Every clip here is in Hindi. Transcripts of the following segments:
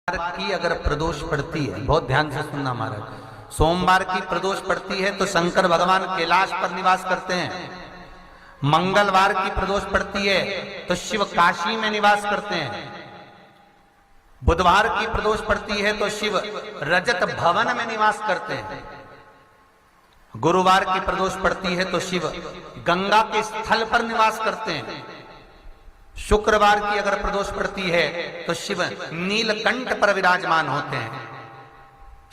की अगर प्रदोष पड़ती है, बहुत ध्यान से सुनना महाराज, सोमवार की प्रदोष पड़ती है तो शंकर भगवान कैलाश पर निवास करते हैं। मंगलवार की प्रदोष पड़ती है तो शिव काशी में निवास करते हैं। बुधवार की प्रदोष पड़ती है तो शिव रजत भवन में निवास करते हैं। गुरुवार की प्रदोष पड़ती है तो शिव गंगा के स्थल पर निवास करते हैं। शुक्रवार की अगर प्रदोष पड़ती है तो शिव नीलकंठ पर विराजमान होते हैं।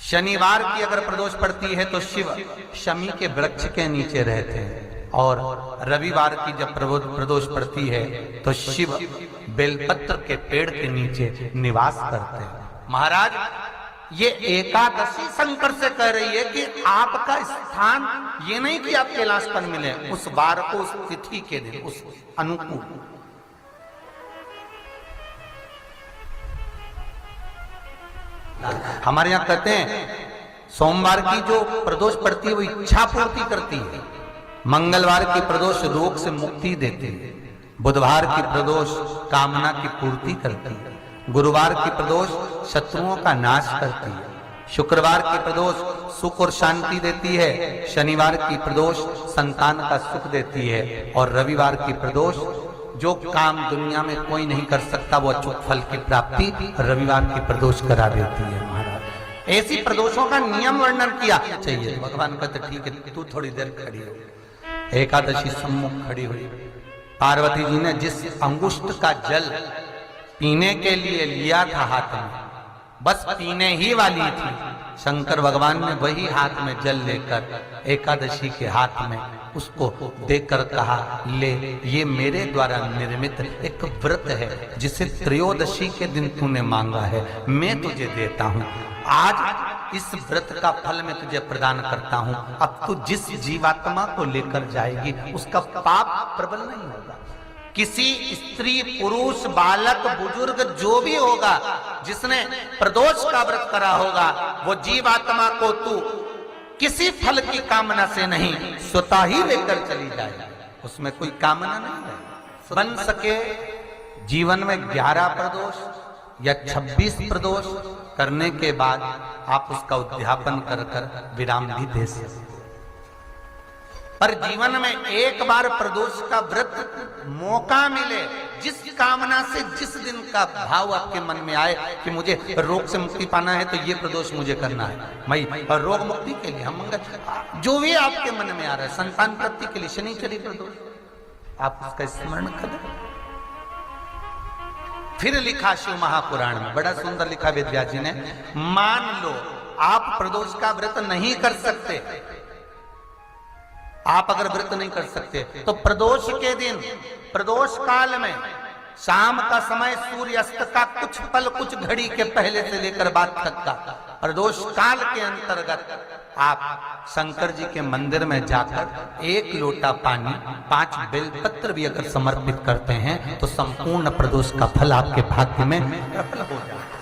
शनिवार की अगर प्रदोष पड़ती है तो शिव शमी के वृक्ष के नीचे रहते हैं। और रविवार की जब प्रदोष पड़ती है तो शिव बेलपत्र के पेड़ के नीचे निवास करते हैं। महाराज ये एकादशी शंकर से कह रही है कि आपका स्थान ये नहीं कि आप कैलाश पर मिले, उस वार को, उस तिथि के दिन, उस अनुकूल। हमारे यहां कहते हैं सोमवार की जो प्रदोष पड़ती है वो इच्छा पूर्ति करती है। मंगलवार की प्रदोष रोग से मुक्ति देती है। बुधवार की प्रदोष कामना की पूर्ति करती है। गुरुवार की प्रदोष शत्रुओं का नाश करती है। शुक्रवार की प्रदोष सुख और शांति देती है। शनिवार की प्रदोष संतान का सुख देती है। और रविवार की प्रदोष जो काम दुनिया में कोई नहीं कर सकता वो अचूक फल की प्राप्ति रविवार की प्रदोष करा देती है। महाराज ऐसी प्रदोषों का नियम वर्णन किया चाहिए। भगवान कहते ठीक है तू थोड़ी देर खड़ी हो। एकादशी सम्मुख खड़ी हुई। पार्वती जी ने जिस अंगुष्ठ का जल पीने के लिए लिया था हाथ में, बस पीने ही वाली थी, शंकर भगवान ने वही हाथ में जल लेकर एकादशी के हाथ में उसको देकर कहा, ले ये मेरे द्वारा निर्मित एक व्रत है जिसे त्रयोदशी के दिन तूने मांगा है, मैं तुझे देता हूं। आज इस व्रत का फल मैं तुझे प्रदान करता हूं। अब तू जिस जीवात्मा को लेकर जाएगी उसका पाप प्रबल नहीं होगा। किसी स्त्री, पुरुष, बालक, बुजुर्ग जो भी होगा जिसने प्रदोष का व्रत करा होगा वो जीवात्मा को तू किसी फल की कामना से नहीं स्वतः ही लेकर चली जाए। उसमें कोई कामना नहीं है। बन सके जीवन में 11 प्रदोष या 26 प्रदोष करने के बाद आप उसका उद्यापन कर कर विराम भी दे सकते। पर जीवन में एक बार प्रदोष का व्रत मौका मिले, जिस कामना से जिस दिन का भाव आपके मन में आए कि मुझे रोग से मुक्ति पाना है तो ये प्रदोष मुझे करना है, मैं रोग मुक्ति के लिए, हम मंगल जो भी आपके मन में आ रहा है, संतान प्राप्ति के लिए शनिचरी प्रदोष, आप उसका स्मरण करें। फिर लिखा शिव महापुराण में, बड़ा सुंदर लिखा वेदव्यास जी ने, मान लो आप प्रदोष का व्रत नहीं कर सकते, आप अगर व्रत नहीं कर सकते तो प्रदोष के दिन, प्रदोष काल में शाम का समय सूर्यास्त का कुछ पल, कुछ घड़ी के पहले से लेकर बाद तक का प्रदोष काल के अंतर्गत आप शंकर जी के मंदिर में जाकर 1 लोटा पानी, 5 बेलपत्र भी अगर समर्पित करते हैं तो संपूर्ण प्रदोष का फल आपके भाग्य में प्रबल हो जाए।